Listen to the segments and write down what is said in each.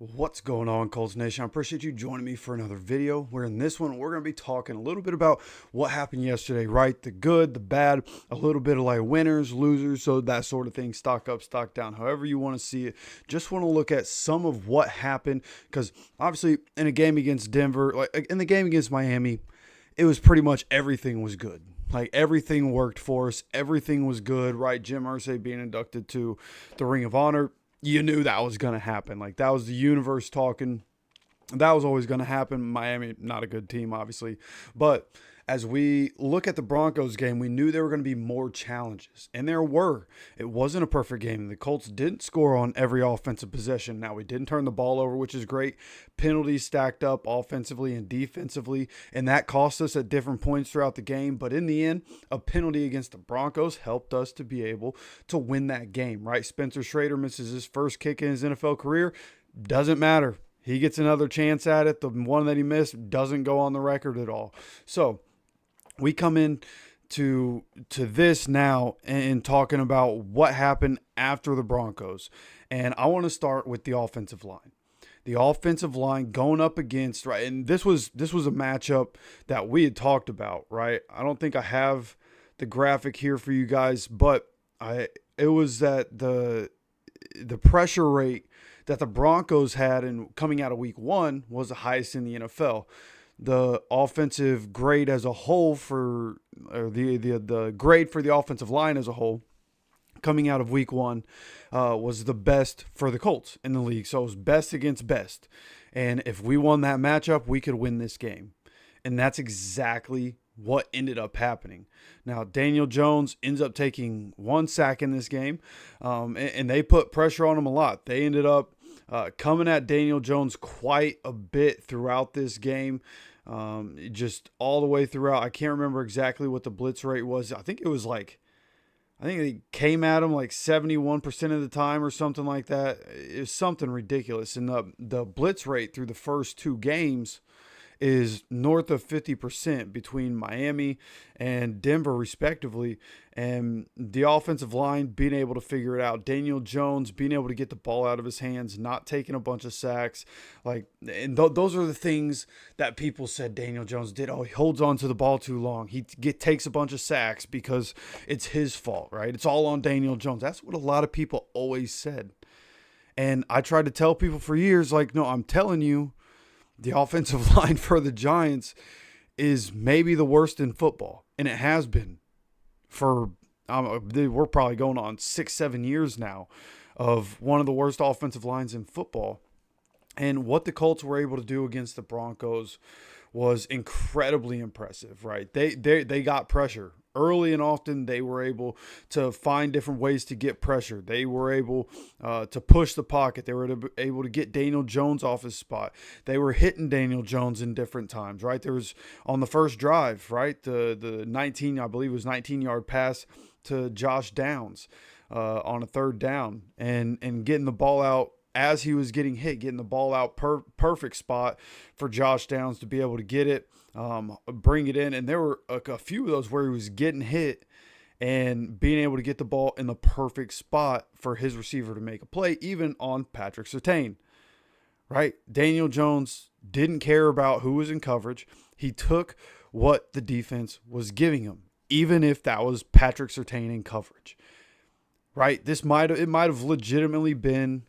What's going on, Colts Nation? I appreciate you joining me for another video where in this one, we're going to be talking a little bit about what happened yesterday, right? The good, the bad, a little bit of like winners, losers, so that sort of thing, stock up, stock down, however you want to see it. Just want to look at some of what happened because obviously in a game against Denver, like in the game against Miami, it was pretty much everything was good. Like everything worked for us. Everything was good, right? Jim Irsay being inducted to the Ring of Honor, you knew that was going to happen. Like that was the universe talking. That was always going to happen. Miami, not a good team, obviously. But as we look at the Broncos game, we knew there were going to be more challenges. And there were. It wasn't a perfect game. The Colts didn't score on every offensive possession. Now, we didn't turn the ball over, which is great. Penalties stacked up offensively and defensively. And that cost us at different points throughout the game. But in the end, a penalty against the Broncos helped us to be able to win that game, right? Spencer Schrader misses his first kick in his NFL career. Doesn't matter. He gets another chance at it. The one that he missed doesn't go on the record at all. So we come in to this now and talking about what happened after the Broncos. And I want to start with the offensive line. The offensive line going up against, right, and this was a matchup that we had talked about, right? I don't think I have the graphic here for you guys, but it was that the pressure rate that the Broncos had in coming out of week one was the highest in the NFL. The offensive grade as a whole the grade for the offensive line as a whole coming out of week one was the best for the Colts in the league. So it was best against best. And if we won that matchup, we could win this game. And that's exactly what ended up happening. Now, Daniel Jones ends up taking one sack in this game, and they put pressure on him a lot. They ended up coming at Daniel Jones quite a bit throughout this game, just all the way throughout. I can't remember exactly what the blitz rate was. I think they came at him like 71% of the time or something like that. It was something ridiculous. And the blitz rate through the first two games is north of 50% between Miami and Denver, respectively. And the offensive line being able to figure it out. Daniel Jones being able to get the ball out of his hands, not taking a bunch of sacks. Those are the things that people said Daniel Jones did. Oh, he holds on to the ball too long. He takes a bunch of sacks because it's his fault, right? It's all on Daniel Jones. That's what a lot of people always said. And I tried to tell people for years, like, no, I'm telling you, the offensive line for the Giants is maybe the worst in football. And it has been for, we're probably going on 6-7 years now of one of the worst offensive lines in football. And what the Colts were able to do against the Broncos was incredibly impressive, right? They got pressure. Early and often, they were able to find different ways to get pressure. They were able to push the pocket. They were able to get Daniel Jones off his spot. They were hitting Daniel Jones in different times, right? There was on the first drive, right? The 19, I believe it was 19-yard pass to Josh Downs on a third down and getting the ball out as he was getting hit, getting the ball out perfect spot for Josh Downs to be able to get it. Bring it in. And there were a few of those where he was getting hit and being able to get the ball in the perfect spot for his receiver to make a play, even on Patrick Surtain, right? Daniel Jones didn't care about who was in coverage. He took what the defense was giving him, even if that was Patrick Surtain in coverage, right? It might have legitimately been,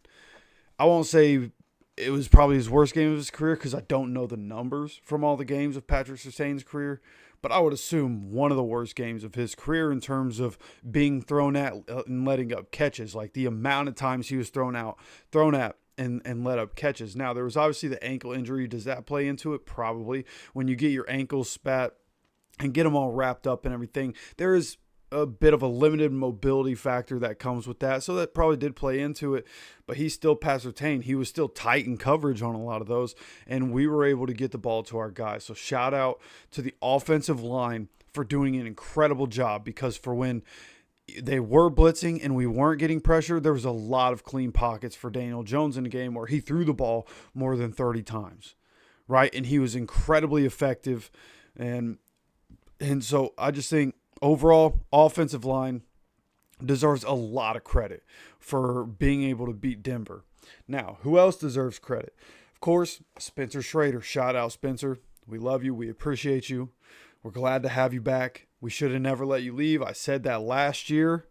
I won't say it was probably his worst game of his career because I don't know the numbers from all the games of Patrick Surtain's career, but I would assume one of the worst games of his career in terms of being thrown at and letting up catches, like the amount of times he was thrown at and let up catches. Now, there was obviously the ankle injury. Does that play into it? Probably. When you get your ankles spat and get them all wrapped up and everything, there is a bit of a limited mobility factor that comes with that. So that probably did play into it, but he still passed Surtain. He was still tight in coverage on a lot of those, and we were able to get the ball to our guys. So shout out to the offensive line for doing an incredible job, because for when they were blitzing and we weren't getting pressure, there was a lot of clean pockets for Daniel Jones in the game where he threw the ball more than 30 times, right? And he was incredibly effective. And so I just think, overall, offensive line deserves a lot of credit for being able to beat Denver. Now, who else deserves credit? Of course, Spencer Schrader. Shout out, Spencer. We love you. We appreciate you. We're glad to have you back. We should have never let you leave. I said that last year.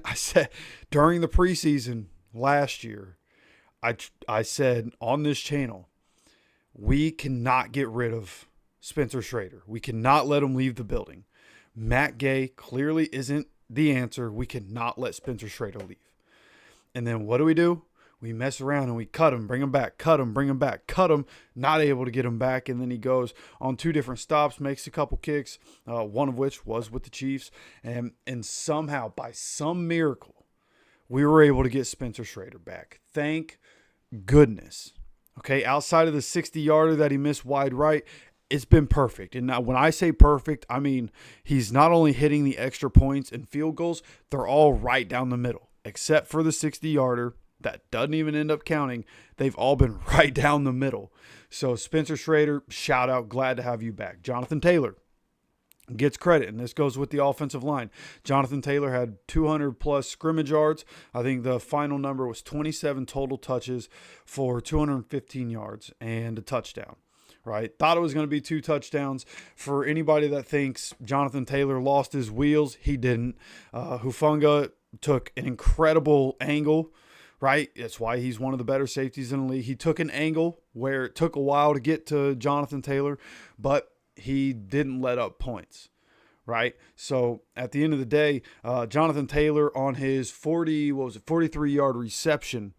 I said during the preseason last year, I said on this channel, we cannot get rid of Spencer Schrader. We cannot let him leave the building. Matt Gay clearly isn't the answer. We cannot let Spencer Schrader leave. And then what do? We mess around and we cut him, bring him back, cut him, bring him back, cut him, not able to get him back. And then he goes on 2 different stops, makes a couple kicks, one of which was with the Chiefs. And somehow, by some miracle, we were able to get Spencer Schrader back. Thank goodness. Okay, outside of the 60-yarder that he missed wide right, it's been perfect. And now when I say perfect, I mean he's not only hitting the extra points and field goals, they're all right down the middle, except for the 60-yarder. That doesn't even end up counting. They've all been right down the middle. So Spencer Schrader, shout out. Glad to have you back. Jonathan Taylor gets credit, and this goes with the offensive line. Jonathan Taylor had 200-plus scrimmage yards. I think the final number was 27 total touches for 215 yards and a touchdown. Right? Thought it was going to be 2 touchdowns. For anybody that thinks Jonathan Taylor lost his wheels, he didn't. Hufanga took an incredible angle. Right? That's why he's one of the better safeties in the league. He took an angle where it took a while to get to Jonathan Taylor, but he didn't let up points. Right? So at the end of the day, Jonathan Taylor on his 43-yard reception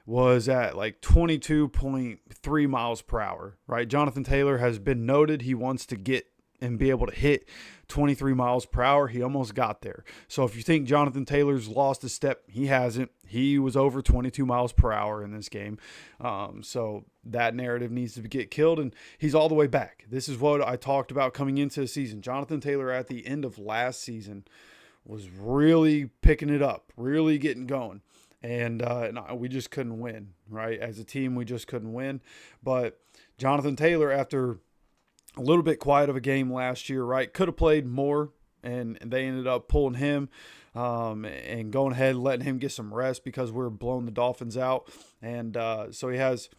was at like 22.3 miles per hour. Right? Jonathan Taylor has been noted. He wants to get and be able to hit 23 miles per hour. He almost got there. So if you think Jonathan Taylor's lost a step, he hasn't. He was over 22 miles per hour in this game. So that narrative needs to get killed, and he's all the way back. This is what I talked about coming into the season. Jonathan Taylor at the end of last season was really picking it up, really getting going. And we just couldn't win, right? As a team, we just couldn't win. But Jonathan Taylor, after a little bit quiet of a game last year, right? Could have played more, and they ended up pulling him and going ahead and letting him get some rest because we're blowing the Dolphins out. And so he has,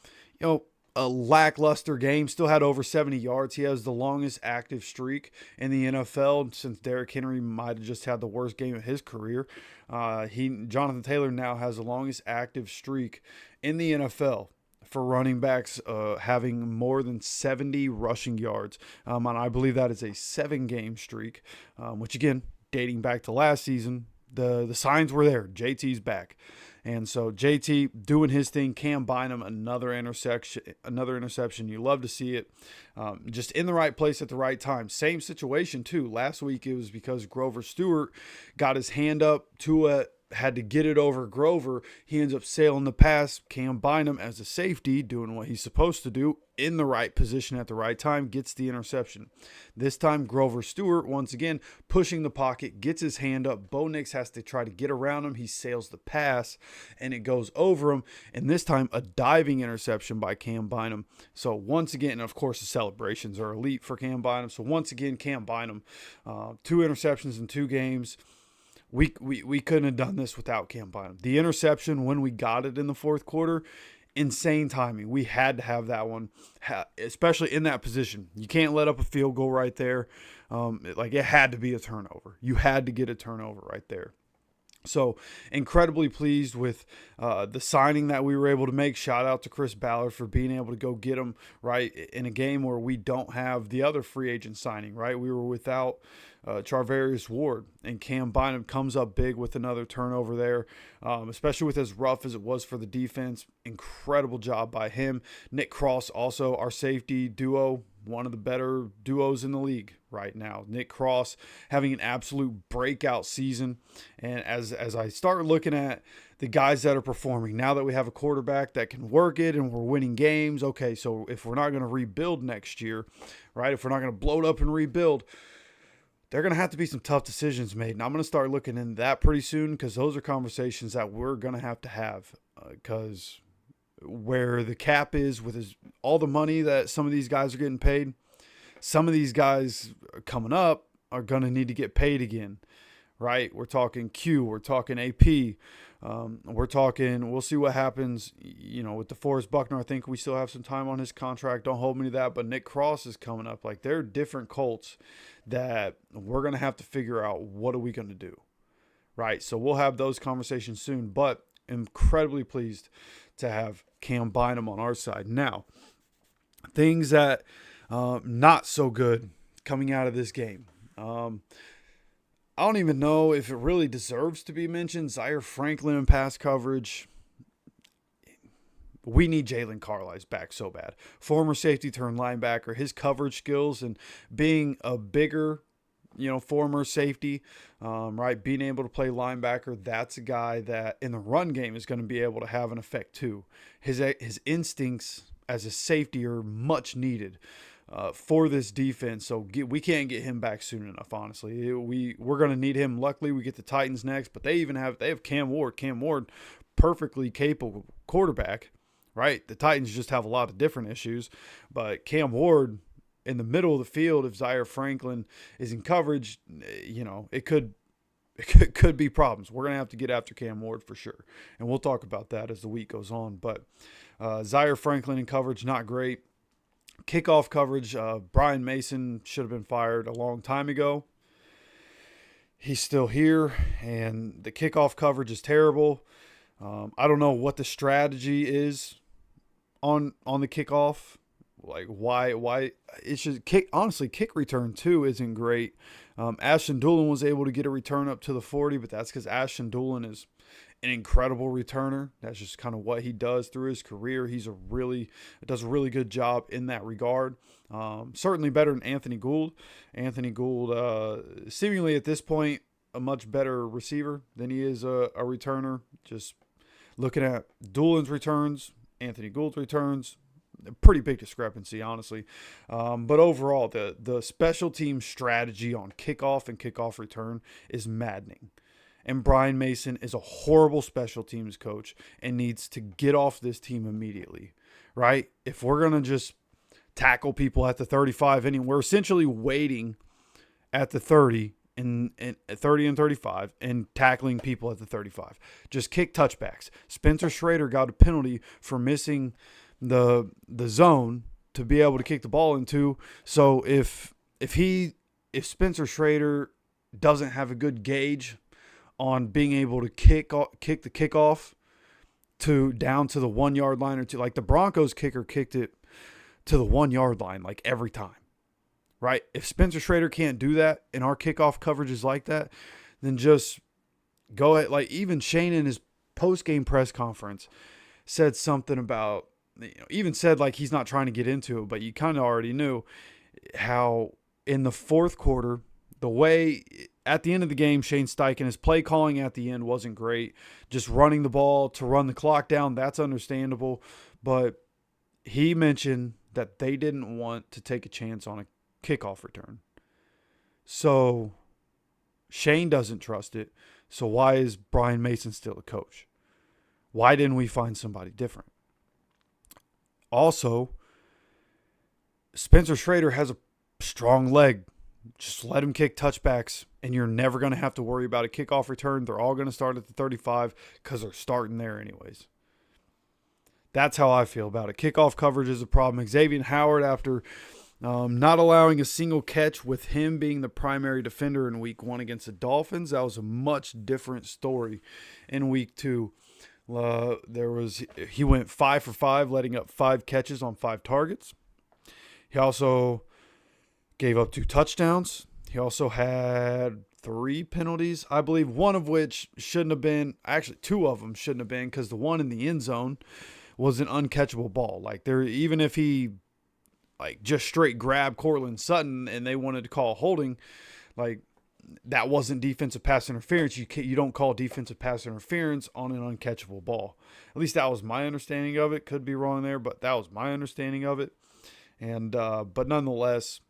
a lackluster game. Still had over 70 yards. He has the longest active streak in the NFL since Derrick Henry might have just had the worst game of his career. Jonathan Taylor now has the longest active streak in the NFL for running backs having more than 70 rushing yards. And I believe that is a 7-game streak, which, again, dating back to last season, the signs were there. JT's back. And so JT doing his thing. Cam Bynum, another interception. You love to see it. Just in the right place at the right time. Same situation, too. Last week it was because Grover Stewart got his hand up to had to get it over Grover. He ends up sailing the pass. Cam Bynum, as a safety, doing what he's supposed to do in the right position at the right time, gets the interception. This time, Grover Stewart, once again, pushing the pocket, gets his hand up. Bo Nix has to try to get around him. He sails the pass, and it goes over him. And this time, a diving interception by Cam Bynum. So once again, and of course, the celebrations are elite for Cam Bynum. So once again, Cam Bynum, 2 interceptions in 2 games. We couldn't have done this without Cam Bynum. The interception when we got it in the 4th quarter, insane timing. We had to have that one, especially in that position. You can't let up a field goal right there. It had to be a turnover. You had to get a turnover right there. So incredibly pleased with the signing that we were able to make. Shout out to Chris Ballard for being able to go get him right in a game where we don't have the other free agent signing, right? We were without Charvarius Ward, and Cam Bynum comes up big with another turnover there, especially with as rough as it was for the defense. Incredible job by him. Nick Cross, also our safety duo, one of the better duos in the league right now. Nick Cross having an absolute breakout season. And as I start looking at the guys that are performing, now that we have a quarterback that can work it and we're winning games, okay, so if we're not going to rebuild next year, right, if we're not going to blow it up and rebuild, there are going to have to be some tough decisions made. And I'm going to start looking into that pretty soon, because those are conversations that we're going to have because where the cap is with all the money that some of these guys are getting paid, some of these guys coming up are going to need to get paid again, right? We're talking Q, we're talking AP, we'll see what happens, with DeForest Buckner. I think we still have some time on his contract. Don't hold me to that, but Nick Cross is coming up. Like, there are different Colts that we're going to have to figure out what are we going to do, right? So we'll have those conversations soon, but incredibly pleased to have Cam Bynum on our side. Now, things that not so good coming out of this game. I don't even know if it really deserves to be mentioned. Zaire Franklin in pass coverage. We need Jalen Carlisle back so bad. Former safety turned linebacker. His coverage skills and being a bigger, former safety, right? Being able to play linebacker, that's a guy that in the run game is going to be able to have an effect too. His instincts as a safety are much needed for this defense. So we can't get him back soon enough, honestly. We're going to need him. Luckily, we get the Titans next, but they have Cam Ward. Cam Ward, perfectly capable quarterback, right? The Titans just have a lot of different issues, but Cam Ward in the middle of the field, if Zaire Franklin is in coverage, it could be problems. We're going to have to get after Cam Ward for sure, and we'll talk about that as the week goes on. But Zaire Franklin in coverage, not great. Kickoff coverage, Brian Mason should have been fired a long time ago. He's still here, and the kickoff coverage is terrible. I don't know what the strategy is on the kickoff. Like, why it should kick. Honestly, kick return too isn't great. Ashton Dulin was able to get a return up to the 40, but that's because Ashton Dulin is an incredible returner. That's just kind of what he does through his career. Does a really good job in that regard. Certainly better than Anthony Gould. Anthony Gould, seemingly at this point, a much better receiver than he is a returner. Just looking at Dulin's returns, Anthony Gould's returns, a pretty big discrepancy, honestly. But overall, the special team strategy on kickoff and kickoff return is maddening. And Brian Mason is a horrible special teams coach and needs to get off this team immediately, right? If we're going to just tackle people at the 35 inning, we're essentially waiting at the 30 and 30 and 35 and tackling people at the 35. Just kick touchbacks. Spencer Schrader got a penalty for missing the zone to be able to kick the ball into. So if Spencer Schrader doesn't have a good gauge on being able to kick the kickoff down to the 1 yard line or two, like the Broncos kicker kicked it to the 1 yard line like every time, right? If Spencer Schrader can't do that and our kickoff coverage is like that, then just go ahead. Like, even Shane in his post-game press conference said something about, even said like he's not trying to get into it, but you kind of already knew how in the fourth quarter, the way at the end of the game, Shane Steichen, his play calling at the end wasn't great. Just running the ball to run the clock down, that's understandable. But he mentioned that they didn't want to take a chance on a kickoff return. So Shane doesn't trust it. So why is Brian Mason still a coach? Why didn't we find somebody different? Also, Spencer Schrader has a strong leg. Just let him kick touchbacks, and you're never going to have to worry about a kickoff return. They're all going to start at the 35 because they're starting there anyways. That's how I feel about it. Kickoff coverage is a problem. Xavier Howard, after not allowing a single catch with him being the primary defender in week 1 against the Dolphins, that was a much different story in week 2. He went 5 for 5, letting up 5 catches on 5 targets. He also gave up 2 touchdowns. He also had 3 penalties, I believe, one of which shouldn't have been. Actually, 2 of them shouldn't have been, because the one in the end zone was an uncatchable ball. Like, even if he just straight grabbed Cortland Sutton and they wanted to call holding, that wasn't defensive pass interference. You don't call defensive pass interference on an uncatchable ball. At least that was my understanding of it. Could be wrong there, but that was my understanding of it. And but nonetheless,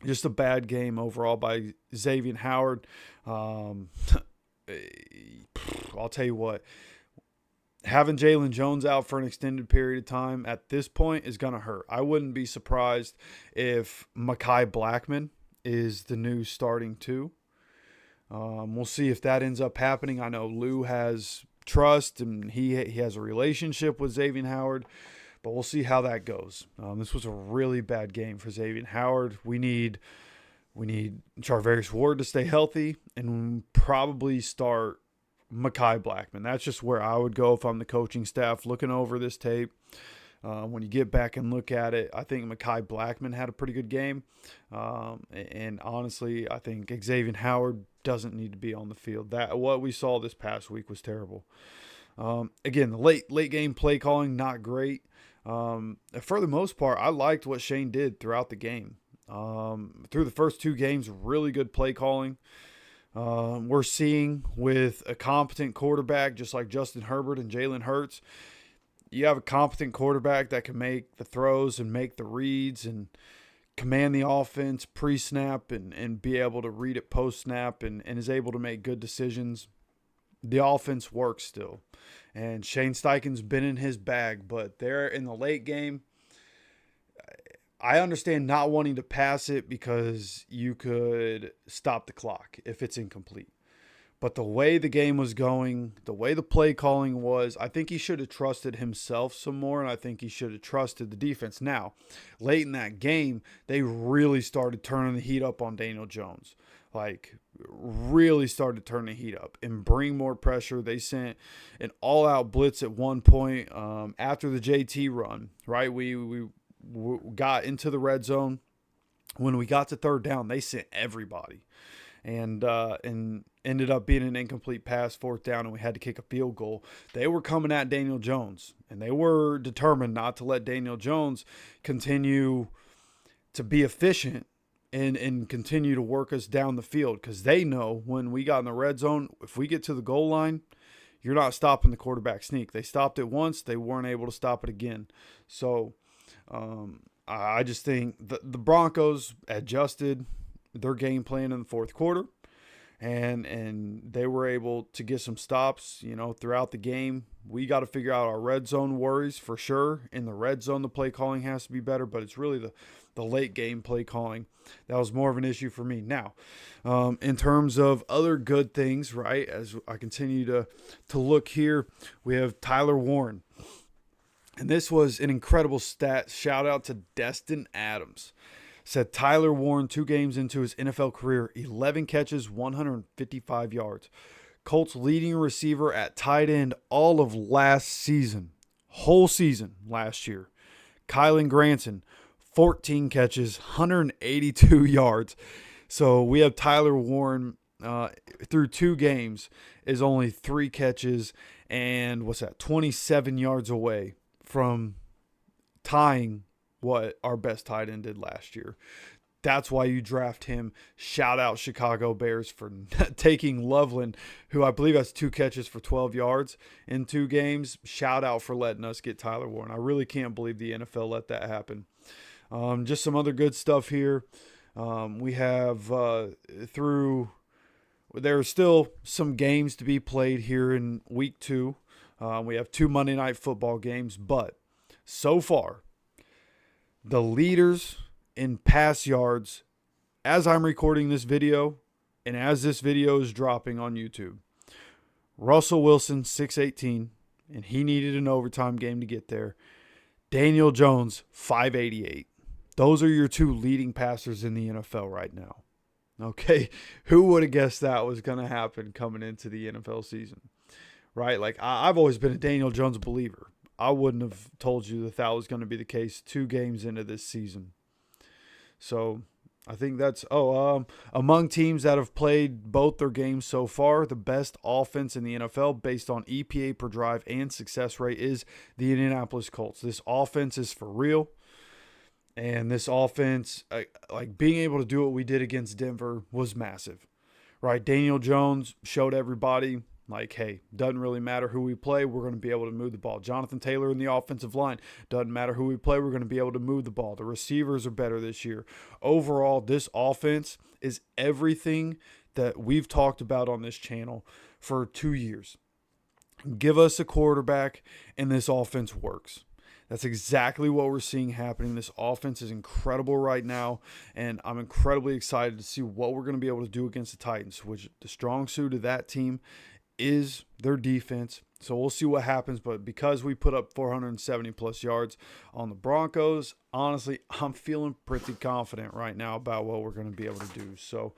just a bad game overall by Xavier Howard. I'll tell you what, having Jalen Jones out for an extended period of time at this point is going to hurt. I wouldn't be surprised if Mekhi Blackmon is the new starting 2. We'll see if that ends up happening. I know Lou has trust and he has a relationship with Xavier Howard, but we'll see how that goes. This was a really bad game for Xavier Howard. We need Charvarius Ward to stay healthy and probably start Mekhi Blackman. That's just where I would go if I'm the coaching staff looking over this tape. When you get back and look at it, I think Mekhi Blackman had a pretty good game. And honestly, I think Xavier Howard doesn't need to be on the field. What we saw this past week was terrible. Again, the late game play calling, not great. For the most part, I liked what Shane did throughout the game. Through the first two games, really good play calling. We're seeing with a competent quarterback, just like Justin Herbert and Jalen Hurts, you have a competent quarterback that can make the throws and make the reads and command the offense pre-snap and be able to read it post-snap and is able to make good decisions. The offense works still. And Shane Steichen's been in his bag, but there in the late game, I understand not wanting to pass it because you could stop the clock if it's incomplete. But the way the game was going, the way the play calling was, I think he should have trusted himself some more, and I think he should have trusted the defense. Now, late in that game, they really started turning the heat up on Daniel Jones. Like, really started turning the heat up and bring more pressure. They sent an all-out blitz at one point after the JT run, right? We got into the red zone. When we got to third down, they sent everybody. And ended up being an incomplete pass, fourth down, and we had to kick a field goal. They were coming at Daniel Jones, and they were determined not to let Daniel Jones continue to be efficient and continue to work us down the field, because they know when we got in the red zone, if we get to the goal line, you're not stopping the quarterback sneak. They stopped it once. They weren't able to stop it again. So I just think the Broncos adjusted their game plan in the fourth quarter, and they were able to get some stops, throughout the game. We got to figure out our red zone worries for sure. In the red zone, the play calling has to be better, but it's really the late game play calling that was more of an issue for me. Now, in terms of other good things, right, as I continue to look here, we have Tyler Warren. And this was an incredible stat. Shout out to Destin Adams. Said Tyler Warren, 2 games into his NFL career, 11 catches, 155 yards. Colts leading receiver at tight end all of last season. Whole season last year. Kylan Granson, 14 catches, 182 yards. So we have Tyler Warren through 2 games is only 3 catches and 27 yards away from tying what our best tight end did last year. That's why you draft him. Shout out Chicago Bears for taking Loveland, who I believe has 2 catches for 12 yards in 2 games. Shout out for letting us get Tyler Warren. I really can't believe the NFL let that happen. Just some other good stuff here. We have there are still some games to be played here in week 2. We have 2 Monday Night Football games, but so far, the leaders in pass yards, as I'm recording this video and as this video is dropping on YouTube, Russell Wilson, 618, and he needed an overtime game to get there. Daniel Jones, 588. Those are your 2 leading passers in the NFL right now. Okay, who would have guessed that was going to happen coming into the NFL season? Right? Like, I've always been a Daniel Jones believer. I wouldn't have told you that was going to be the case 2 games into this season. So I think that's among teams that have played both their games so far, the best offense in the NFL based on EPA per drive and success rate is the Indianapolis Colts. This offense is for real. And this offense, like being able to do what we did against Denver was massive. Right? Daniel Jones showed everybody, like, hey, doesn't really matter who we play, we're going to be able to move the ball. Jonathan Taylor in the offensive line, doesn't matter who we play, we're going to be able to move the ball. The receivers are better this year. Overall, this offense is everything that we've talked about on this channel for 2 years. Give us a quarterback, and this offense works. That's exactly what we're seeing happening. This offense is incredible right now, and I'm incredibly excited to see what we're going to be able to do against the Titans, which the strong suit of that team is their defense. So we'll see what happens. But because we put up 470 plus yards on the Broncos, honestly, I'm feeling pretty confident right now about what we're going to be able to do. So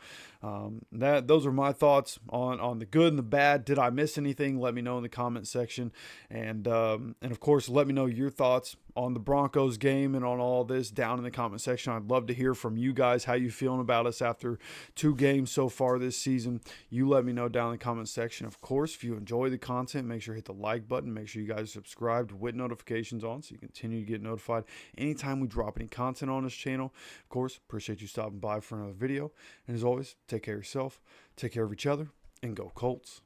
those are my thoughts on the good and the bad. Did I miss anything? Let me know in the comment section. And of course, let me know your thoughts on the Broncos game and on all this down in the comment section. I'd love to hear from you guys, how you feeling about us after 2 games so far this season. You let me know down in the comment section. Of course, if you enjoy the content, make sure to hit the like button. Make sure you guys are subscribed with notifications on so you continue to get notified anytime we drop any content on this channel. Of course, appreciate you stopping by for another video. And as always, take care of yourself, take care of each other, and go Colts.